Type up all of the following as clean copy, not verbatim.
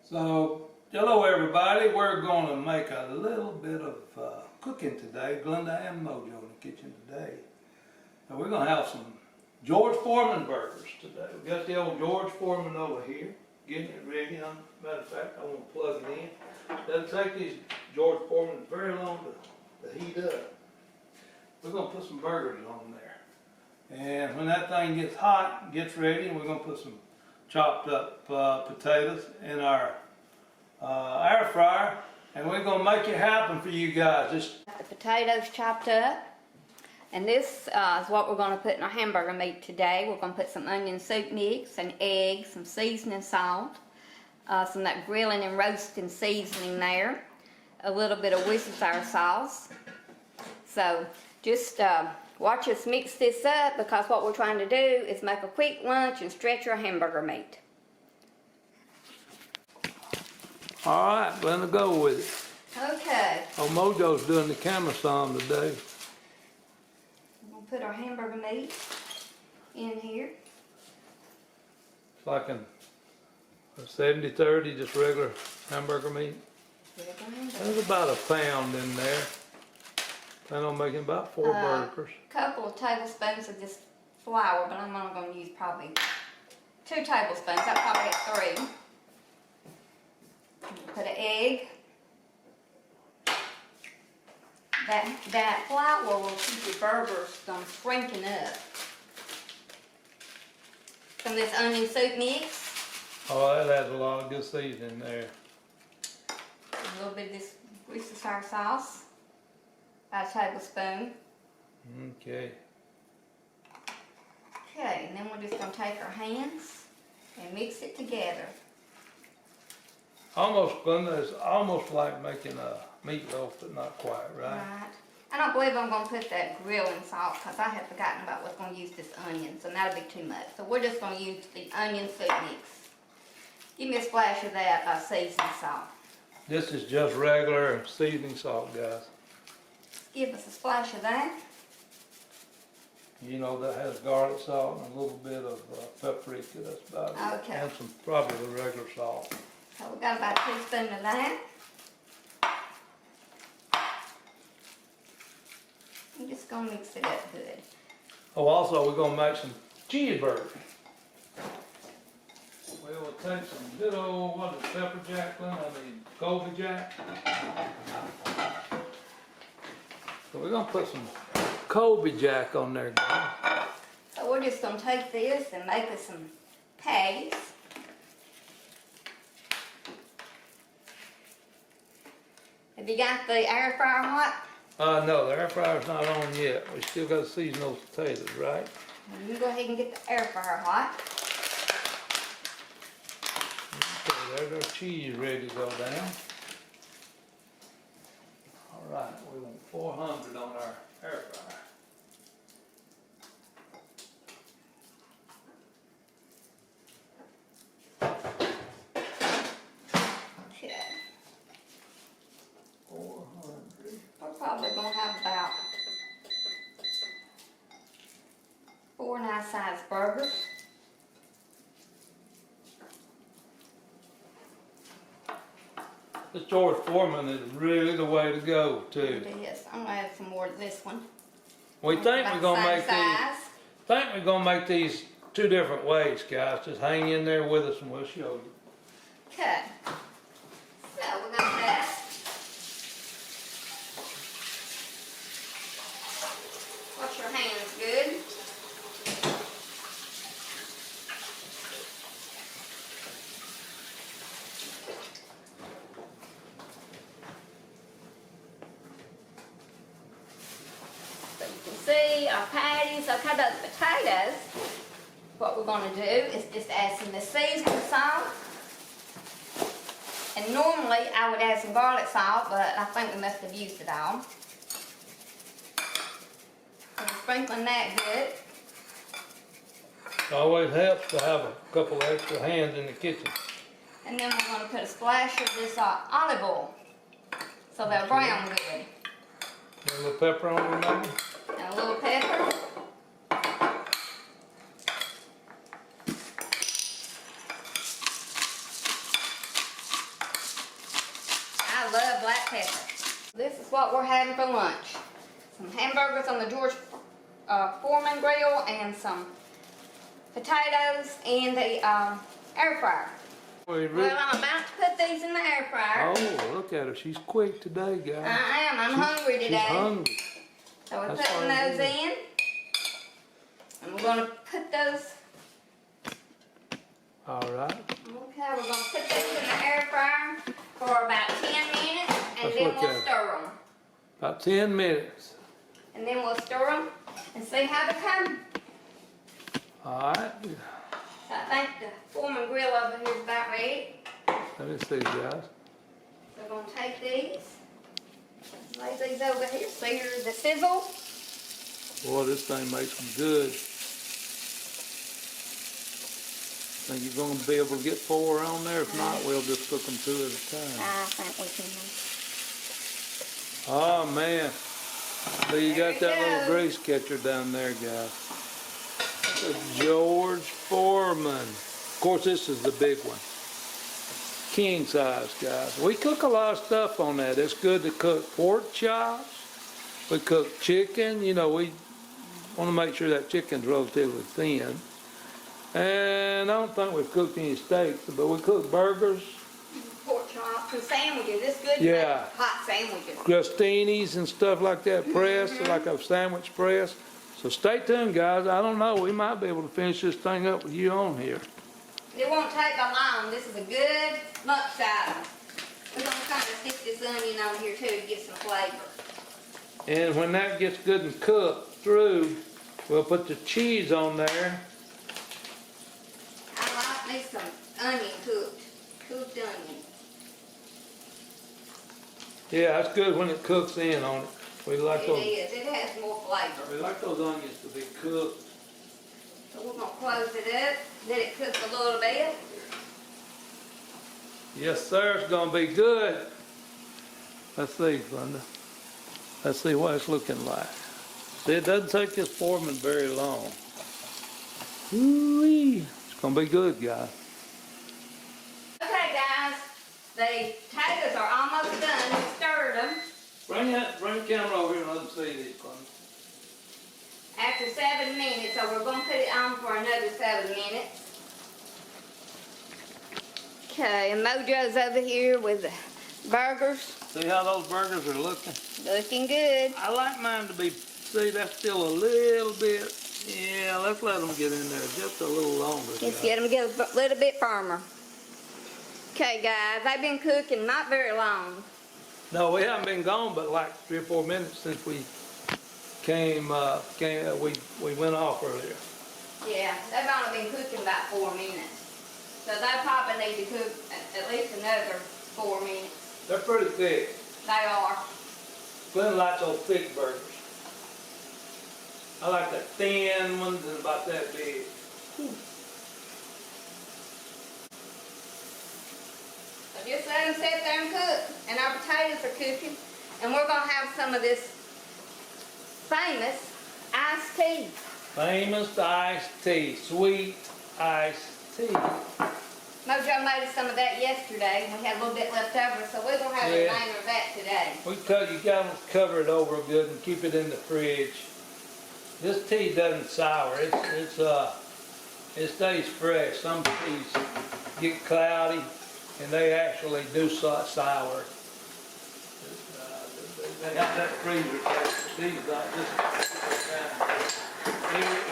So, hello everybody. We're going to make a little bit of cooking today. Glenda and MoeJoe in the kitchen today. And we're going to have some George Foreman burgers today. We got the old George Foreman over here, getting it ready. Matter of fact, I want to plug it in. Doesn't take these George Foreman very long to heat up. We're going to put some burgers on there. And when that thing gets hot, gets ready, we're going to put some chopped up potatoes in our air fryer, and we're going to make it happen for you guys. The potatoes chopped up, and this is what we're going to put in our hamburger meat today. We're going to put some onion soup mix, an egg, some seasoning salt, some of that grilling and roasting seasoning there, a little bit of Worcestershire sauce. So just watch us mix this up, because what we're trying to do is make a quick lunch and stretch our hamburger meat. All right, Glenda, go with it. Okay. Oh, MoeJoe's doing the camera some today. We're going to put our hamburger meat in here. It's like a 70-30, just regular hamburger meat. There's about a pound in there. Plan on making about 4 burgers. A couple of tablespoons of this flour, but I'm only going to use probably 2 tablespoons. I'll probably get 3. Put an egg. That flour will keep your burgers from shrinking up. Some of this onion soup mix. Oh, that adds a lot of good seasoning there. A little bit of this Worcestershire sauce. About a tablespoon. Okay. Okay, and then we're just going to take our hands and mix it together. Almost, Glenda, it's almost like making a meatloaf, but not quite, right? Right. I don't believe I'm going to put that grilling salt, because I had forgotten about what's going to use this onion, so that'll be too much. So we're just going to use the onion soup mix. Give me a splash of that seasoning salt. This is just regular seasoning salt, guys. Give us a splash of that. You know, that has garlic salt and a little bit of paprika. That's about it. Okay. And some, probably the regular salt. So we've got about a teaspoon of that. I'm just going to mix it up good. Oh, also, we're going to make some cheeseburgers. We will take some good old, what is it, pepper jack, Colby jack. So we're going to put some Colby jack on there, guys. So we're just going to take this and make us some patties. Have you got the air fryer hot? No, the air fryer's not on yet. We still got to season those potatoes, right? You go ahead and get the air fryer hot. Okay, there's our cheese ready to go down. All right, we want 400 on our air fryer. Okay. 400. We're probably going to have about 4 nice sized burgers. This George Foreman is really the way to go, too. It is. I'm going to add some more to this one. We think we're going to make size. these 2 different ways, guys. Just hang in there with us and we'll show you. Okay. So we got that. Wash your hands good. So you can see our patties. Okay, about the potatoes, what we're going to do is just add some of the seasoning salt. And normally I would add some garlic salt, but I think we must have used it all. So we're sprinkling that good. It always helps to have a couple extra hands in the kitchen. And then we're going to put a splash of this olive oil, so they'll brown good. A little pepper on it, maybe? And a little pepper. love black pepper. This is what we're having for lunch. Some hamburgers on the George Foreman grill and some potatoes in the air fryer. Well, I'm about to put these in the air fryer. Oh, look at her. She's quick today, guys. I am. I'm hungry today. She's hungry. So we're That's putting all those good. in. And we're going to put those. All right. Okay, we're going to put these in the air fryer for about 10 minutes. And Let's then look we'll at it. stir them. About 10 minutes. And then we'll stir them and see how they come. All right. I think the Foreman grill over here is about ready. Let me see, guys. So we're going to take these, lay these over here, sear the sizzle. Boy, this thing makes them good. Think you're going to be able to get 4 on there? If not, we'll just cook them 2 at a time. I think we can. Oh, man. So you There got it that little goes. grease catcher down there, guys. The George Foreman. Of course, this is the big one. King size, guys. We cook a lot of stuff on that. It's good to cook pork chops. We cook chicken. You know, we want to make sure that chicken's relatively thin. And I don't think we've cooked any steaks, but we cook burgers, Pork chops and sandwiches. It's good Yeah. to make hot sandwiches. crostinis and stuff like that pressed, like a sandwich press. So stay tuned, guys. I don't know. We might be able to finish this thing up with you on here. It won't take long. This is a good lunch item. We're going to kind of stick this onion on here too to get some flavor. And when that gets good and cooked through, we'll put the cheese on there. I like me some onion cooked onion. Yeah, that's good when it cooks in on it. We like It those. is. It has more flavor. We like those onions to be cooked. So we're going to close it up, let it cook a little bit. Yes, sir. It's gonna be good. Let's see, Glenda. Let's see what it's looking like. See, it doesn't take this Foreman very long. Ooh-wee. It's gonna be good, guys. Okay, guys. The potatoes are almost done. We stirred them. Bring the camera over here and let them see these, Glenda. After 7 minutes, so we're going to put it on for another 7 minutes. Okay, and MoeJoe's over here with the burgers. See how those burgers are looking? Looking good. I like mine to be, see, that's still a little bit, yeah, let's let them get in there just a little longer. Let's guys. get them to get a little bit firmer. Okay, guys, they've been cooking not very long. No, we haven't been gone but like 3 or 4 minutes since we we went off earlier. Yeah, they've only been cooking about 4 minutes. So they probably need to cook at least another 4 minutes. They're pretty thick. They are. Glenn likes those thick burgers. I like the thin ones and about that big. So just let them sit there and cook. And our potatoes are cooking. And we're going to have some of this famous iced tea. Famous iced tea, sweet iced tea. MoeJoe made us some of that yesterday, and we had a little bit left over, so we're going to have a Yeah. remainder of that today. You got to cover it over good and keep it in the fridge. This tea doesn't sour. It stays fresh. Some teas get cloudy, and they actually do sour. They got that freezer taste. These like this.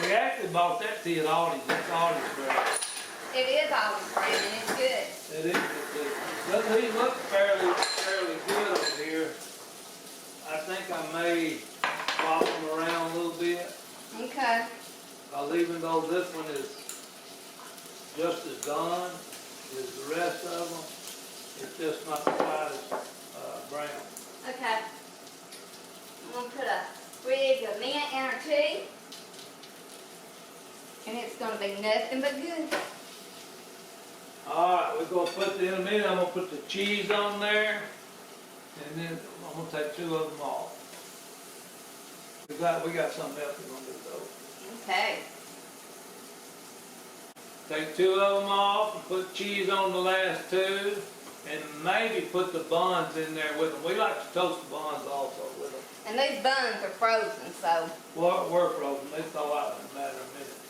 We actually bought that tea at Aldi's. That's Aldi's brand. It is Aldi's brand, and it's good. It is good. But these look fairly good over here. I think I may swap them around a little bit. Okay. Even though this one is just as done as the rest of them, it's just not quite as brown. Okay. I'm going to put a sprig of mint in our tea. And it's going to be nothing but good. All right, we're going to put, in a minute, I'm going to put the cheese on there. And then I'm going to take 2 of them off. We got something else we're going to do though. Okay. Take 2 of them off and put cheese on the last 2. and maybe put the buns in there with them. We like to toast the buns also with them. And these buns are frozen, so. Well, we're frozen. They thaw out in a matter of minutes.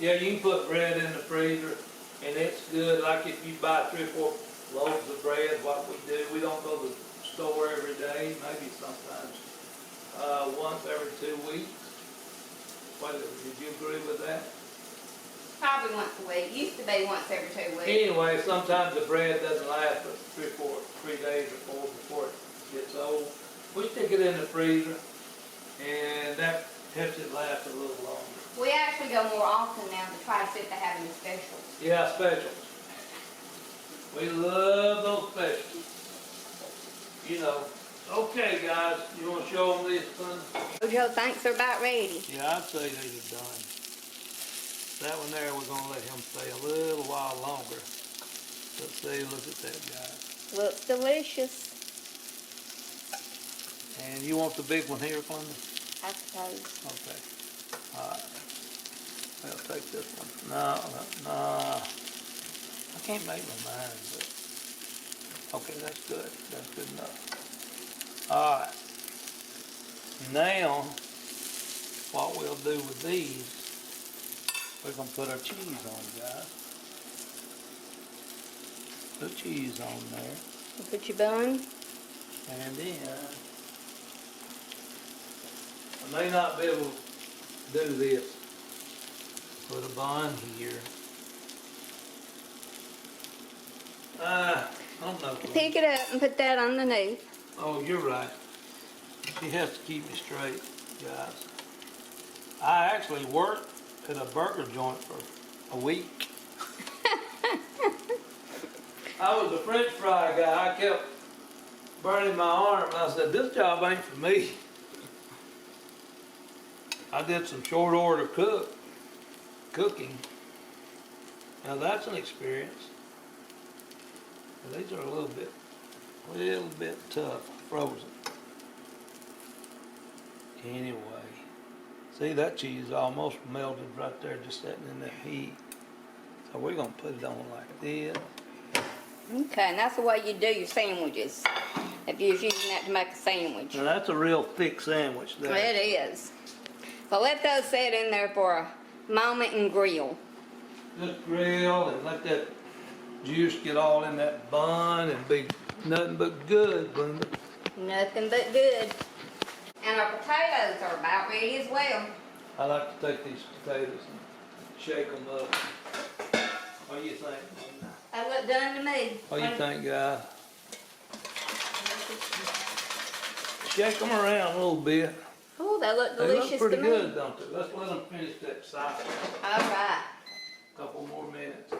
Yeah, you can put bread in the freezer, and it's good. Like if you buy 3 or 4 loaves of bread, what we do, we don't go to the store every day, maybe sometimes once every 2 weeks. What, did you agree with that? Probably once a week. Used to be once every 2 weeks. Anyway, sometimes the bread doesn't last but 3 days or 4 before it gets old. We stick it in the freezer, and that helps it last a little longer. We actually go more often now to try to see if they have any specials. Yeah, specials. We love those specials. You know. Okay, guys, you want to show them this one? MoeJoe thinks they're about ready. Yeah, I'd say these are done. That one there, we're going to let him stay a little while longer. Let's see, look at that, guys. Looks delicious. And you want the big one here, Glenda? I suppose. Okay. All right. I'll take this one. No. I can't make my mind, but okay, that's good. That's good enough. All right. Now, what we'll do with these, we're gonna put our cheese on, guys. Put cheese on there, You put your bun. and then I may not be able to do this. Put a bun here. I don't know. Pick it up and put that underneath. Oh, you're right. She has to keep me straight, guys. I actually worked at a burger joint for a week. I was a French fry guy. I kept burning my arm. I said, this job ain't for me. I did some short order cooking. Now that's an experience. And these are a little bit tough, frozen. Anyway, see that cheese almost melted right there, just sitting in that heat. So we're gonna put it on like this. Okay, and that's the way you do your sandwiches. If you're using that to make a sandwich. Now that's a real thick sandwich there. It is. So let those sit in there for a moment and grill. Just grill and let that juice get all in that bun and be nothing but good, Glenda. Nothing but good. And our potatoes are about ready as well. I like to take these potatoes and shake them up. What do you think, Glenda? That look done to me. What do you think, guys? Shake them around a little bit. Oh, they look They delicious look pretty to me. good, don't they? Let's let them finish that cycle. All right. A couple more minutes.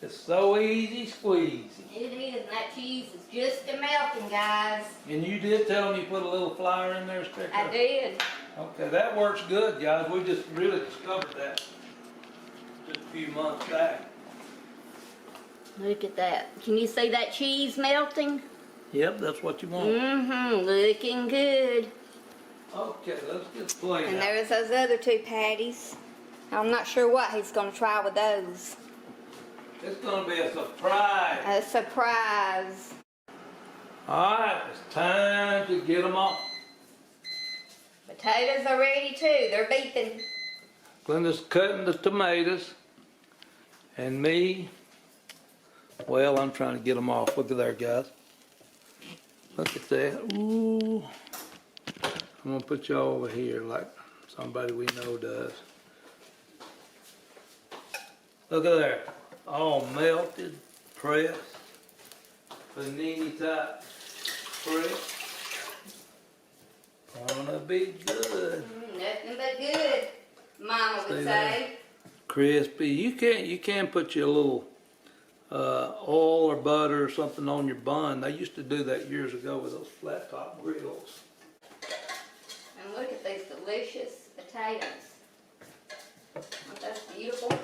It's so easy squeezy. It is, and that cheese is just a melting, guys. And you did tell them you put a little flour in there, Sticker? I did. Okay, that works good, guys. We just really discovered that just a few months back. Look at that. Can you see that cheese melting? Yep, that's what you want. Mm-hmm, looking good. Okay, let's get the plate And out. there's those other 2 patties. I'm not sure what he's going to try with those. It's gonna be a surprise. A surprise. All right, it's time to get them off. Potatoes are ready too. They're beeping. Glenda's cutting the tomatoes, and me, well, I'm trying to get them off. Look at there, guys. Look at that. Ooh. I'm gonna put y'all over here like somebody we know does. Look at there. All melted, pressed, panini type pressed. Gonna be good. Nothing but good, Mama would See say. Crispy. You can put your little oil or butter or something on your bun. They used to do that years ago with those flat top grills. And look at these delicious potatoes. Aren't those beautiful?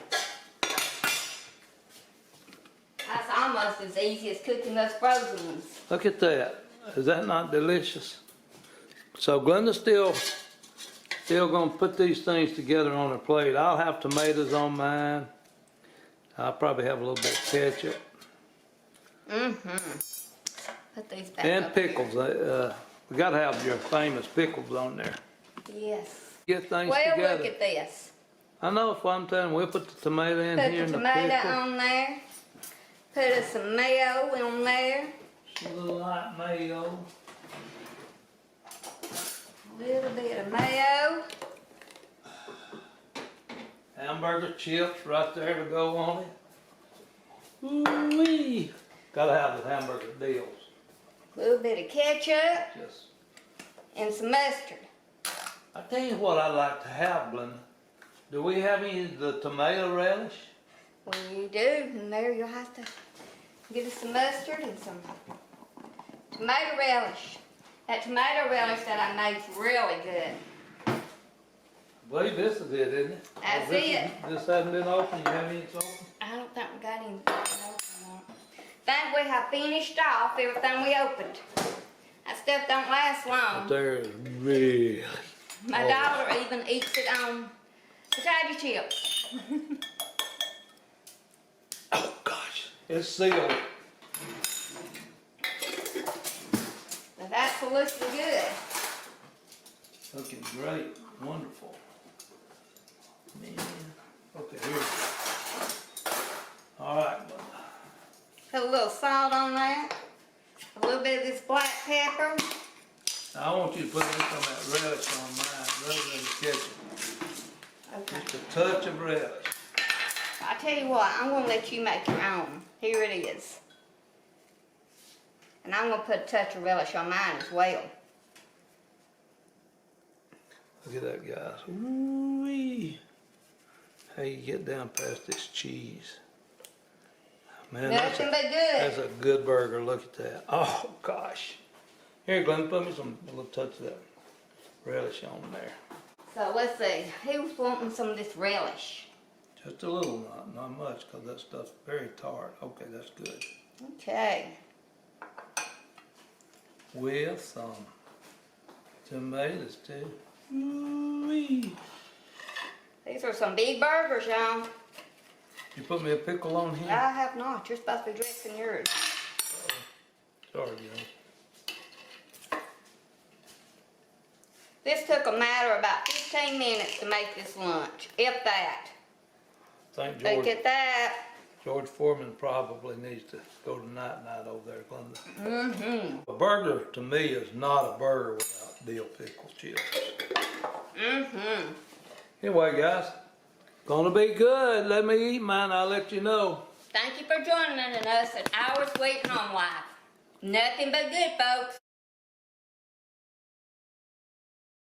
That's almost as easy as cooking those frozen ones. Look at that. Is that not delicious? So Glenda's still gonna put these things together on a plate. I'll have tomatoes on mine. I'll probably have a little bit of ketchup. Put these back And up pickles. We gotta have your famous pickles on there. here. Yes. Get things Well, together. look at this. I know it's what I'm telling you. We'll put the tomato in Put here the and the tomato pickle. on there. Put us some mayo on there. Just a little light mayo. A little bit of mayo. Hamburger chips right there to go on it. Ooh-wee. Gotta have the hamburger deals. A little bit of ketchup Just, and some mustard. I tell you what I like to have, Glenda. Do we have any of the tomato relish? Well, you do, and there you'll have to get us some mustard and some tomato relish. That tomato relish that I made's really good. I believe this is it, isn't it? That's This it. This hasn't been open. You have any that's open? I don't think we got anything open on it. Think we have finished off everything we opened. That stuff don't last long. There's really. My daughter even eats it on potato chips. Oh gosh, it's sealed. Now that's looking good. Looking great, wonderful. Man, okay, here we go. All right, Put a little salt on that. A little bit of this black pepper. I want you to put this on that relish on mine rather than the ketchup. Okay. Just a touch of relish. I tell you what, I'm gonna let you make your own. Here it is. And I'm gonna put a touch of relish on mine as well. Look at that, guys. Ooh-wee. How you get down past this cheese. Man, Nothing but that's good. a good burger. Look at that. Oh gosh. Here, Glenn, put me a little touch of that relish on there. So let's see, who's wanting some of this relish? Just a little, not much, because that stuff's very tart. Okay, that's good. Okay. With some tomatoes too. Ooh-wee. These are some big burgers, y'all. You put me a pickle on here? I have not. You're supposed to be dressing yours. Sorry, guys. This took a matter of about 15 minutes to make this lunch, if that. Thank Look George. at that. George Foreman probably needs to go to night-night over there, Glenda. Mm-hmm. A burger to me is not a burger without dill pickle chips. Mm-hmm. Anyway, guys, gonna be good. Let me eat mine. I'll let you know. Thank you for joining us at Our Sweet Home Life. Nothing but good, folks.